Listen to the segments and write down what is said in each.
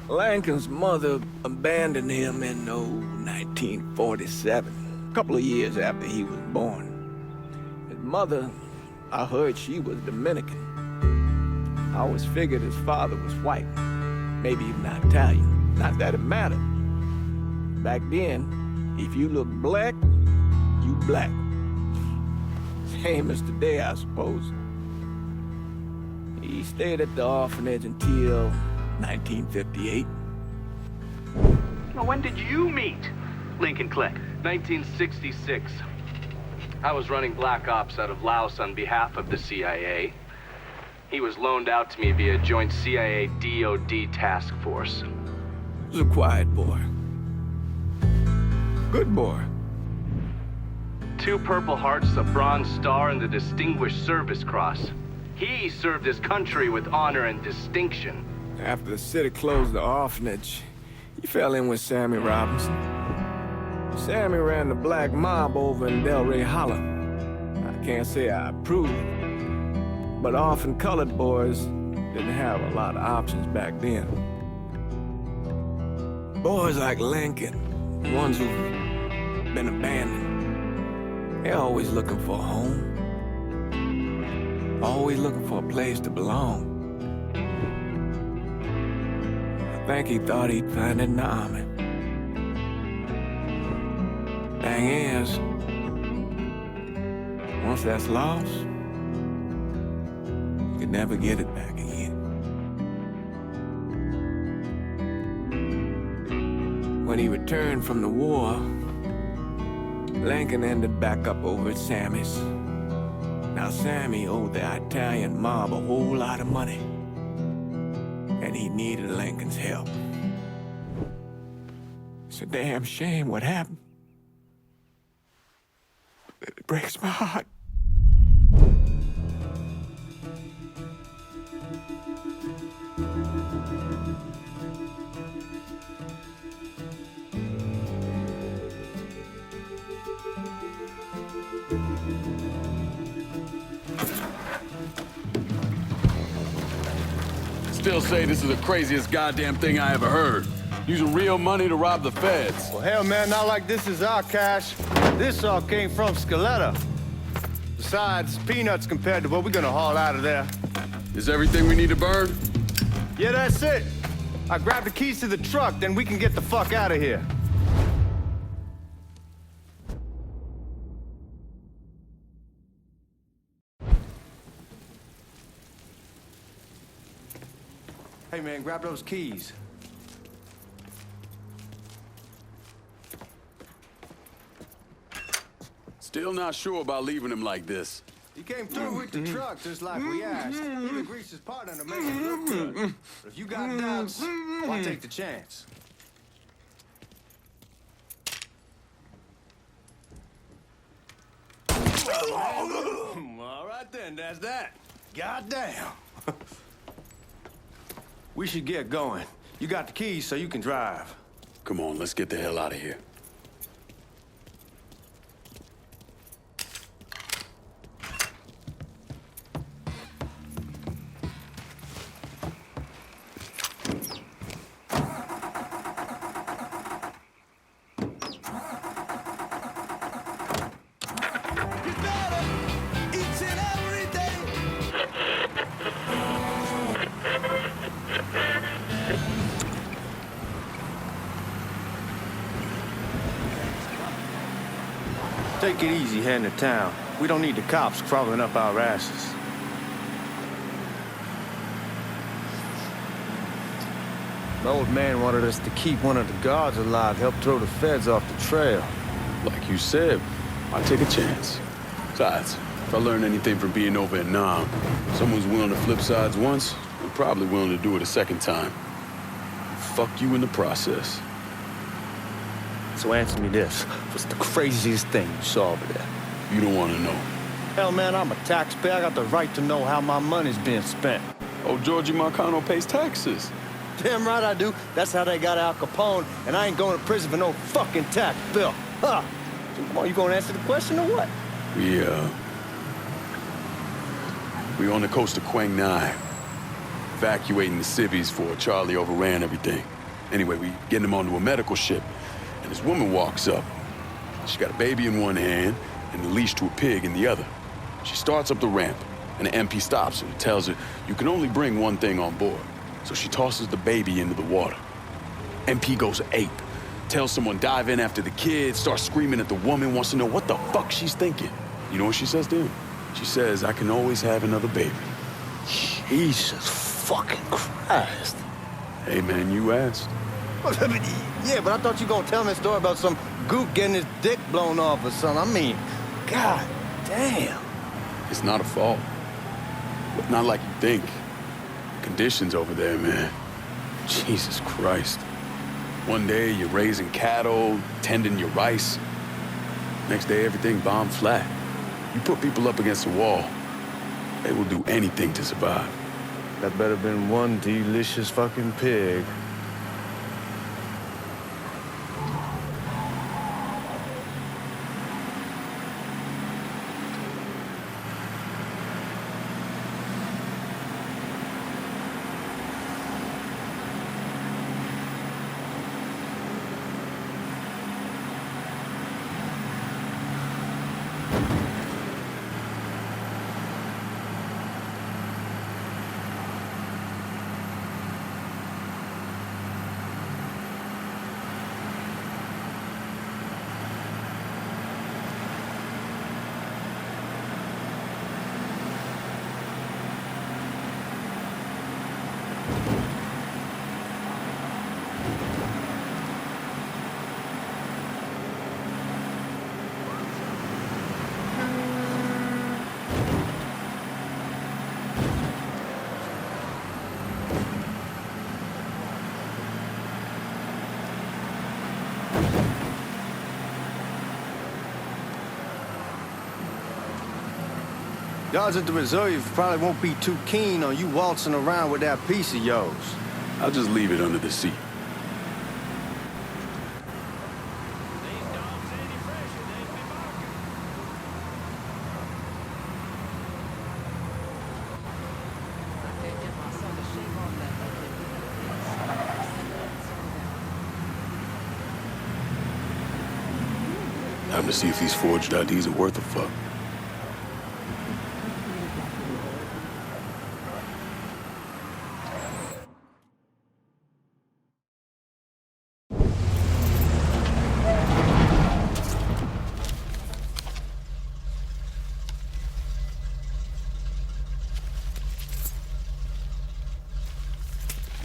Lincoln's mother abandoned him in 1947, a couple of years after he was born. His mother, I heard she was Dominican. I always figured his father was white, maybe even Italian. Not that it mattered. Back then, if you look black, you black. Same as today, I suppose. He stayed at the orphanage until 1958. Well, when did you meet Lincoln Click? 1966. I was running Black Ops out of Laos on behalf of the CIA. He was loaned out to me via joint CIA-DOD task force. He was a quiet boy. Good boy. 2 Purple Hearts, a Bronze Star, and the Distinguished Service Cross. He served his country with honor and distinction. After the city closed the orphanage, he fell in with Sammy Robinson. Sammy ran the black mob over in Delray Hollow. I can't say I approve, but orphan colored boys didn't have a lot of options back then. Boys like Lincoln, the ones who've been abandoned, they're always looking for a home. Always looking for a place to belong. I think he thought he'd find it in the army. Thing is, once that's lost, you can never get it back again. When he returned from the war, Lincoln ended back up over at Sammy's. Now, Sammy owed the Italian mob a whole lot of money, and he needed Lincoln's help. It's a damn shame what happened. It breaks my heart. Still say this is the craziest goddamn thing I ever heard. Using real money to rob the feds. Well, hell, man, not like this is our cash. This all came from Scaletta. Besides, peanuts compared to what we're gonna haul out of there. Is everything we need to burn? Yeah, that's it. I grabbed the keys to the truck, then we can get the fuck out of here. Hey, man, grab those keys. Still not sure about leaving him like this. He came through with the truck just like we asked. Even greased his partner to make it look good. But if you got doubts, why take the chance? All right then, that's that. Goddamn. We should get going. You got the keys so you can drive. Come on, let's get the hell out of here. Take it easy heading to town. We don't need the cops crawling up our asses. The old man wanted us to keep one of the guards alive, help throw the feds off the trail. Like you said, I'll take a chance. Besides, if I learn anything from being over in Nam, someone's willing to flip sides once, they're probably willing to do it a second time. Fuck you in the process. So answer me this. What's the craziest thing you saw over there? You don't want to know. Hell, man, I'm a taxpayer. I got the right to know how my money's being spent. Oh, Georgie Marcano pays taxes. Damn right I do. That's how they got Al Capone, and I ain't going to prison for no fucking tax bill. Huh? So come on, you gonna answer the question or what? We on the coast of Quang Ngai, evacuating the civvies before Charlie overran everything. Anyway, we getting him onto a medical ship, and this woman walks up. She got a baby in one hand and a leash to a pig in the other. She starts up the ramp, and the MP stops her and tells her, you can only bring one thing on board. So she tosses the baby into the water. MP goes ape, tells someone dive in after the kid, starts screaming at the woman, wants to know what the fuck she's thinking. You know what she says to him? She says, I can always have another baby. Jesus fucking Christ. Hey man, you asked. Yeah, but I thought you were gonna tell me a story about some gook getting his dick blown off or something. I mean, god damn. It's not a fault. But not like you think. The conditions over there, man. Jesus Christ. One day you're raising cattle, tending your rice. Next day everything bombed flat. You put people up against a wall, they will do anything to survive. That better been one delicious fucking pig. Guards at the reserve probably won't be too keen on you waltzing around with that piece of yours. I'll just leave it under the seat. Time to see if these forged IDs are worth a fuck.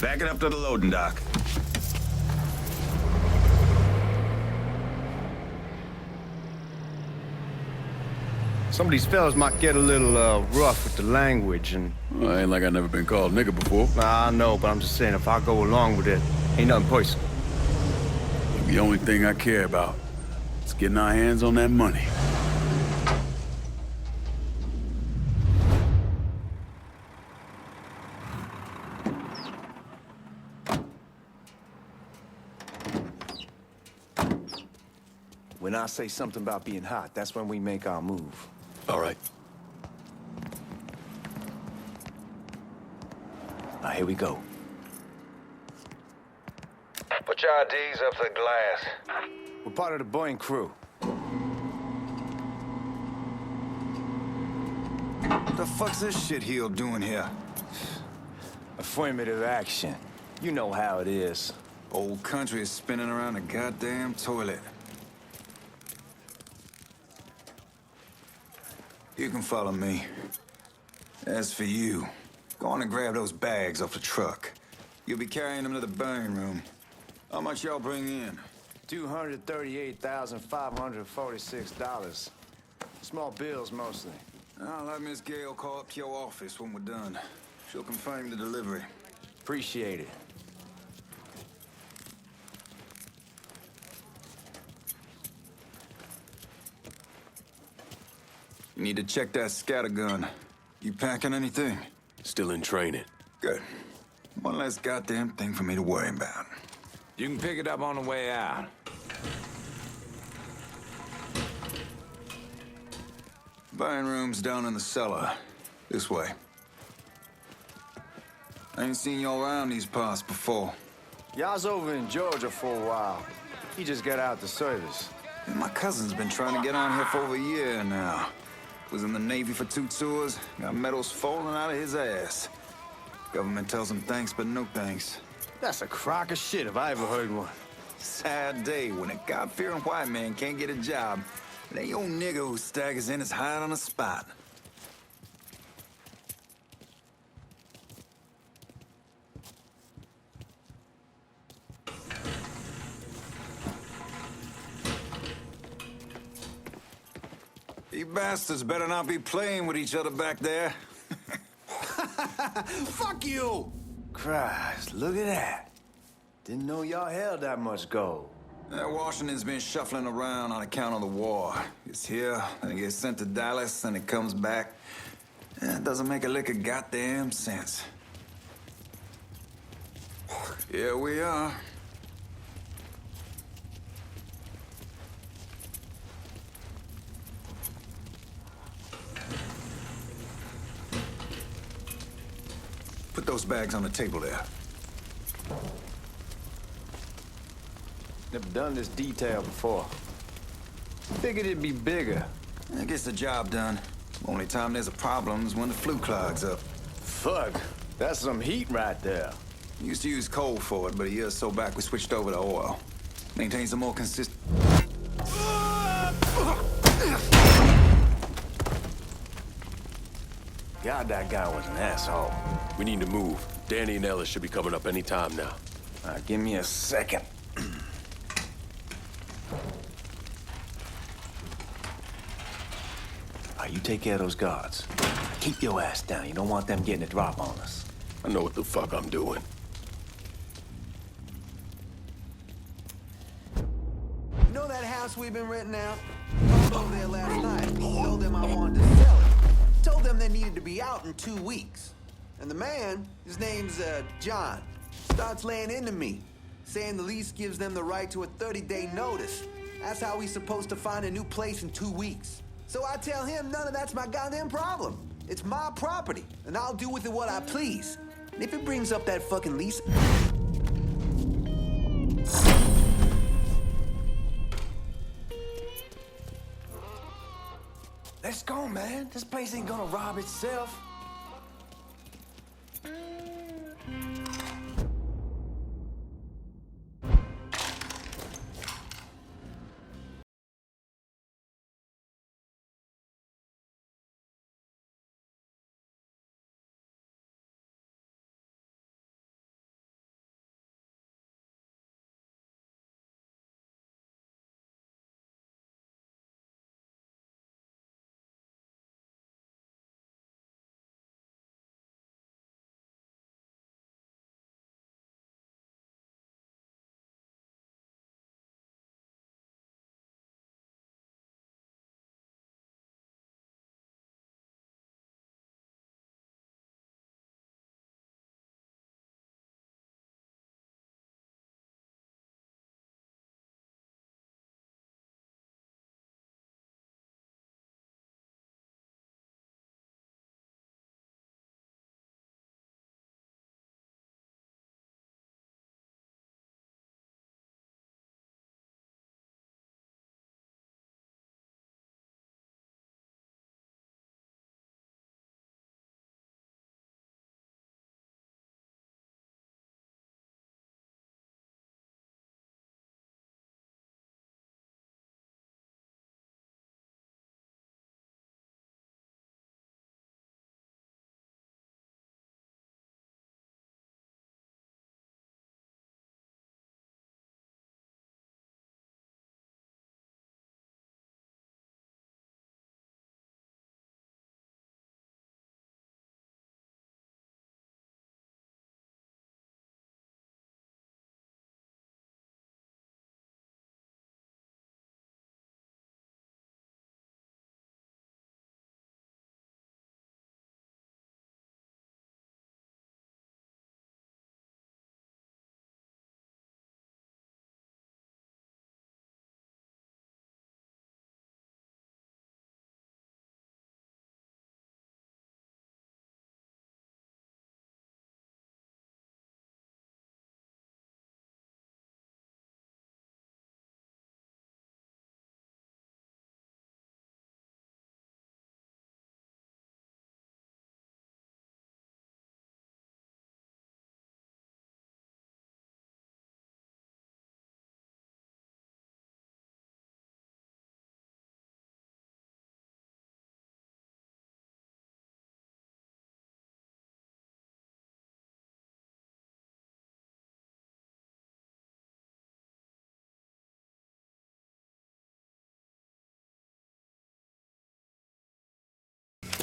Back it up to the loading dock. Some of these fellas might get a little rough with the language and... Well, ain't like I never been called nigga before. Nah, I know, but I'm just saying if I go along with it, ain't nothing personal. The only thing I care about is getting our hands on that money. When I say something about being hot, that's when we make our move. All right. Now, here we go. Put your IDs up to the glass. We're part of the Boeing crew. What the fuck's this shitheel doing here? Affirmative action. You know how it is. Old country is spinning around a goddamn toilet. You can follow me. As for you, go on and grab those bags off the truck. You'll be carrying them to the burn room. How much y'all bring in? $238,546. Small bills, mostly. I'll have Miss Gale call up to your office when we're done. She'll confirm the delivery. Appreciate it. You need to check that scattergun. You packing anything? Still in training. Good. One less goddamn thing for me to worry about. You can pick it up on the way out. Burn room's down in the cellar. This way. I ain't seen y'all around these parts before. Y'all's over in Georgia for a while. He just got out the service. And my cousin's been trying to get on here for over a year now. Was in the Navy for 2 tours, got medals falling out of his ass. Government tells him thanks, but no thanks. That's a crock of shit if I ever heard one. Sad day when a God-fearing white man can't get a job. And that old nigga who staggers in is hired on the spot. You bastards better not be playing with each other back there. Fuck you! Christ, look at that. Didn't know y'all held that much gold. Washington's been shuffling around on account of the war. It's here, then it gets sent to Dallas, and it comes back. It doesn't make a lick of goddamn sense. Here we are. Put those bags on the table there. Never done this detail before. Figured it'd be bigger. That gets the job done. Only time there's a problem is when the flue clogs up. Fuck, that's some heat right there. Used to use coal for it, but a year or so back we switched over to oil. Maintains a more consistent... God, that guy was an asshole. We need to move. Danny and Ellis should be coming up any time now. Give me a second. You take care of those guards. Keep your ass down. You don't want them getting a drop on us. I know what the fuck I'm doing. You know that house we've been renting out? Called over there last night. Told them I wanted to sell it. Told them they needed to be out in 2 weeks. And the man, his name's John, starts laying into me, saying the lease gives them the right to a 30-day notice. That's how he's supposed to find a new place in 2 weeks. So I tell him none of that's my goddamn problem. It's my property, and I'll do with it what I please. And if it brings up that fucking lease... Let's go, man. This place ain't gonna rob itself.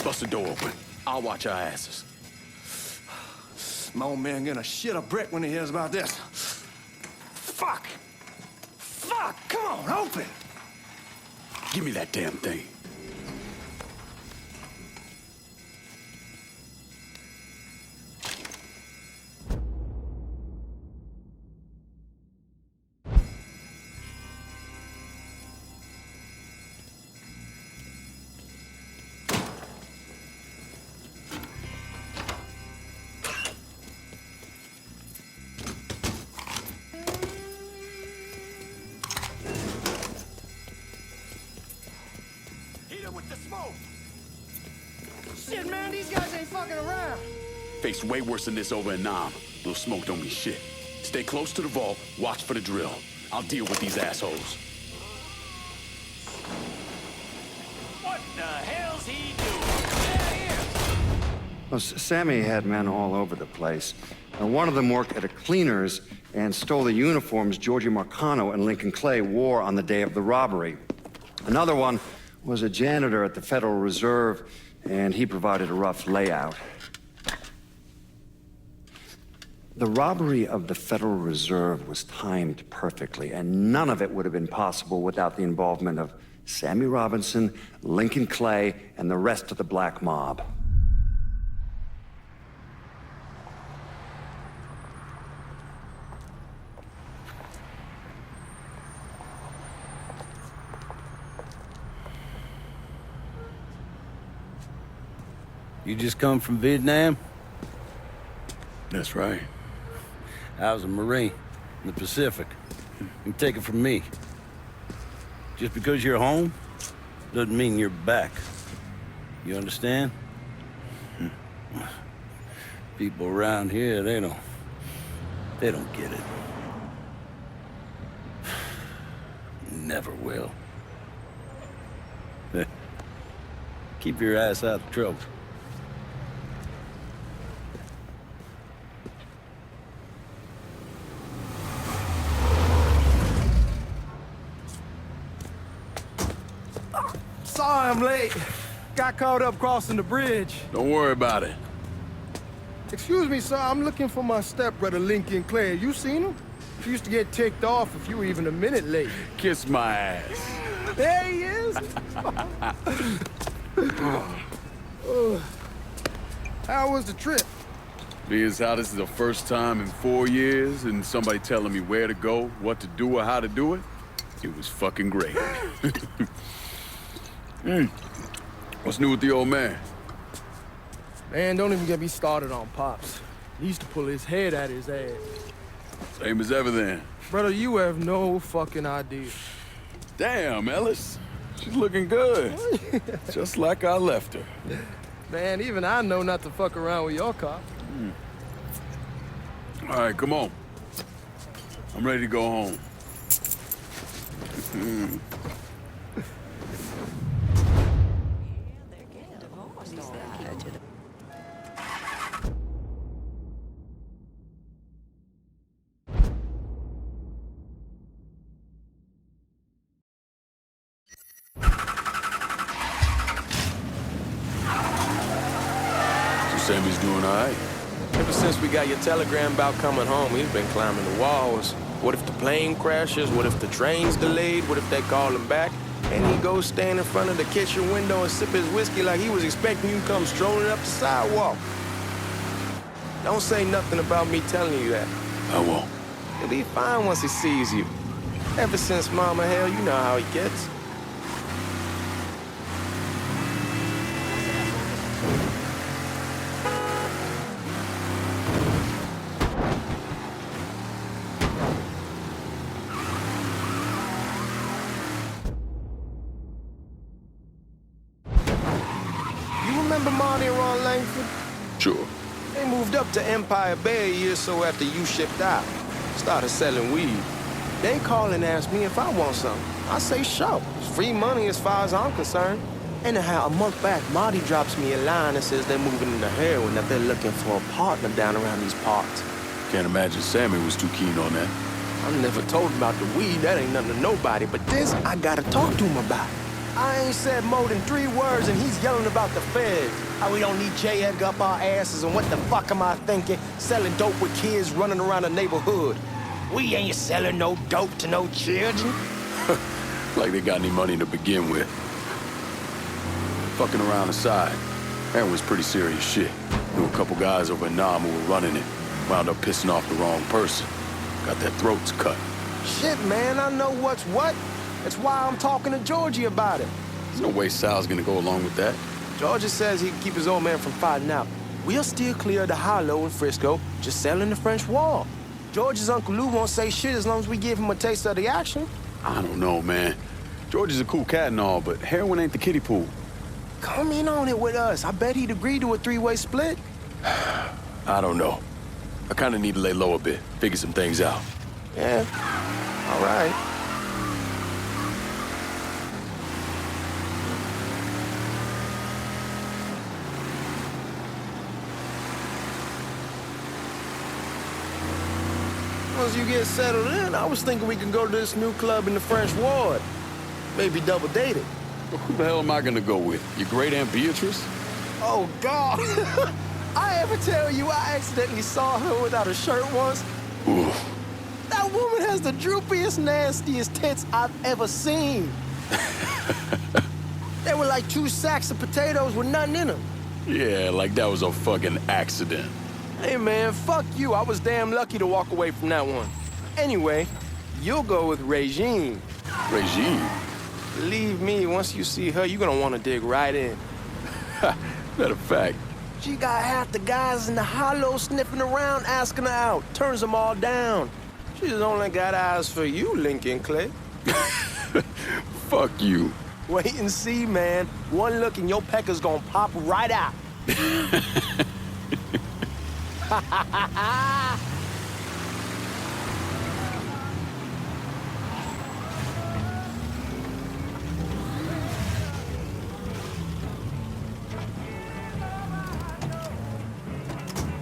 Bust the door open. I'll watch our asses. My old man gonna shit a brick when he hears about this. Fuck! Fuck! Come on, open! Give me that damn thing. Shit, man, these guys ain't fucking around. Faced way worse than this over in Nam. Little smoke don't mean shit. Stay close to the vault, watch for the drill. I'll deal with these assholes. What the hell's he doing? Get here! Well, Sammy had men all over the place. One of them worked at a cleaner's and stole the uniforms Georgie Marcano and Lincoln Clay wore on the day of the robbery. Another one was a janitor at the Federal Reserve, and he provided a rough layout. The robbery of the Federal Reserve was timed perfectly, and none of it would have been possible without the involvement of Sammy Robinson, Lincoln Clay, and the rest of the black mob. You just come from Vietnam? That's right. I was a Marine in the Pacific. You take it from me. Just because you're home doesn't mean you're back. You understand? People around here, they don't get it. Never will. Keep your ass out of trouble. Sorry I'm late. Got caught up crossing the bridge. Don't worry about it. Excuse me, sir. I'm looking for my stepbrother, Lincoln Clay. You seen him? He used to get ticked off if you were even a minute late. Kiss my ass. There he is. How was the trip? Being how this is the first time in 4 years and somebody telling me where to go, what to do, or how to do it, it was fucking great. What's new with the old man? Man, don't even get me started on Pops. He used to pull his head out his ass. Same as ever then. Brother, you have no fucking idea. Damn, Ellis. She's looking good. Just like I left her. Man, even I know not to fuck around with your car. All right, come on. I'm ready to go home. Sammy's doing all right. Ever since we got your telegram about coming home, he's been climbing the walls. What if the plane crashes? What if the train's delayed? What if they call him back? And he goes stand in front of the kitchen window and sip his whiskey like he was expecting you to come strolling up the sidewalk. Don't say nothing about me telling you that. I won't. He'll be fine once he sees you. Ever since Mama Hell, you know how he gets. Remember Marty and Ron Langford? Sure. They moved up to Empire Bay a year or so after you shipped out. Started selling weed. They call and ask me if I want something. I say sure. It's free money as far as I'm concerned. Anyhow, a month back, Marty drops me a line and says they're moving into heroin, that they're looking for a partner down around these parts. Can't imagine Sammy was too keen on that. I'm never told about the weed. That ain't nothing to nobody. But this, I gotta talk to him about. I ain't said more than 3 words and he's yelling about the feds. How we don't need J. Edgar up our asses, and what the fuck am I thinking? Selling dope with kids running around the neighborhood. We ain't selling no dope to no children. Like they got any money to begin with. Fucking around aside, that was pretty serious shit. Knew a couple guys over in Nam who were running it. Wound up pissing off the wrong person. Got their throats cut. Shit, man, I know what's what. That's why I'm talking to Georgie about it. There's no way Sal's gonna go along with that. Georgie says he can keep his old man from fighting out. We'll still clear the hollow in Frisco, just selling the French Wall. George's Uncle Lou won't say shit as long as we give him a taste of the action. I don't know, man. George is a cool cat and all, but heroin ain't the kiddie pool. Come in on it with us. I bet he'd agree to a 3-way split. I don't know. I kind of need to lay low a bit, figure some things out. Yeah, all right. Once you get settled in, I was thinking we could go to this new club in the French Ward. Maybe double date it. Who the hell am I gonna go with? Your great Aunt Beatrice? Oh, God. I ever tell you I accidentally saw her without a shirt once? Ooh. That woman has the droopiest, nastiest tits I've ever seen. They were like 2 sacks of potatoes with nothing in them. Yeah, like that was a fucking accident. Hey, man, fuck you. I was damn lucky to walk away from that one. Anyway, you'll go with Regine. Regine? Believe me, once you see her, you're gonna want to dig right in. Matter of fact. She got half the guys in the hollow sniffing around, asking her out. Turns them all down. She's only got eyes for you, Lincoln Clay. Fuck you. Wait and see, man. One look and your pecker's gonna pop right out.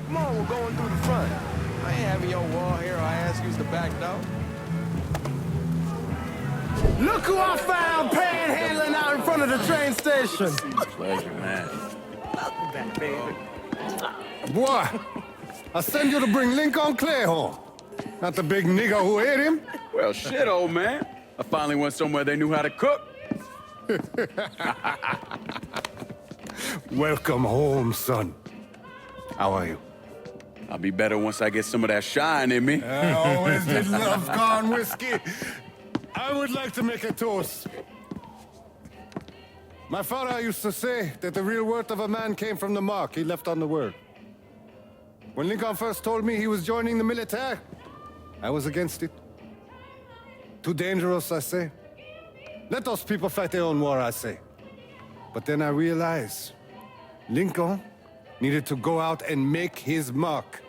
Come on, we're going through the front. I ain't having your wall here or I ask you the back door. Look who I found panhandling out in front of the train station. Pleasure, man. Welcome back, baby. Boy, I send you to bring Lincoln Clay home. Not the big nigger who ate him. Well, shit, old man. I finally went somewhere they knew how to cook. Welcome home, son. How are you? I'll be better once I get some of that shine in me. I always did love gone whiskey. I would like to make a toast. My father used to say that the real worth of a man came from the mark he left on the world. When Lincoln first told me he was joining the military, I was against it. Too dangerous, I say. Let those people fight their own war, I say. But then I realized Lincoln needed to go out and make his mark.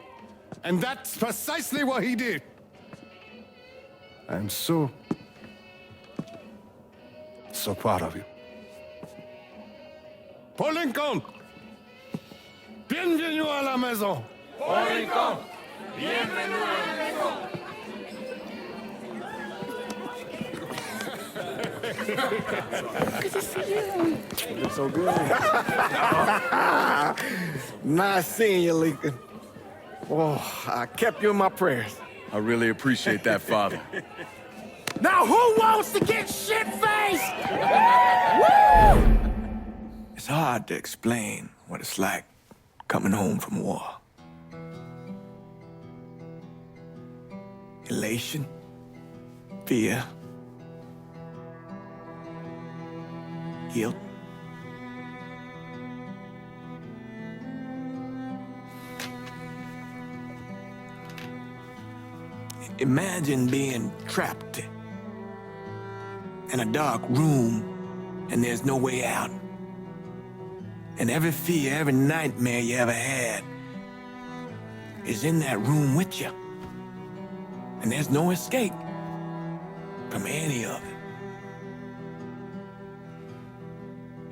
And that's precisely what he did. I'm so proud of you. Paul Lincoln! Bienvenue à la maison! Paul Lincoln! Bienvenue à la maison! Good to see you. You're so good. Nice seeing you, Lincoln. Oh, I kept you in my prayers. I really appreciate that, Father. Now who wants to get shit-faced? It's hard to explain what it's like coming home from war. Elation, fear, guilt. Imagine being trapped in a dark room and there's no way out. And every fear, every nightmare you ever had is in that room with you. And there's no escape from any of it.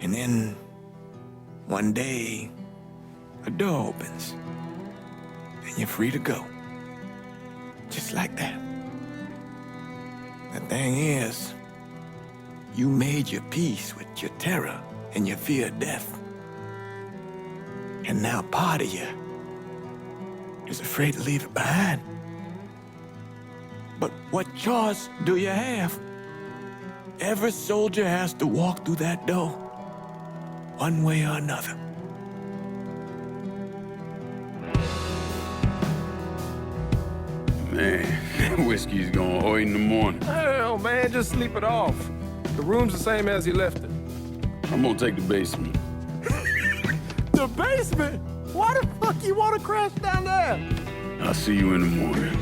And then one day, a door opens and you're free to go. Just like that. The thing is, You made your peace with your terror and your fear of death. And now part of you is afraid to leave it behind. But what choice do you have? Every soldier has to walk through that door, one way or another. Man, that whiskey's going hard in the morning. Hell, man, just sleep it off. The room's the same as you left it. I'm gonna take the basement. The basement? Why the fuck you want to crash down there? I'll see you in the morning.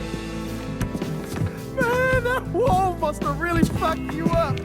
Man, that wall must have really fucked you up.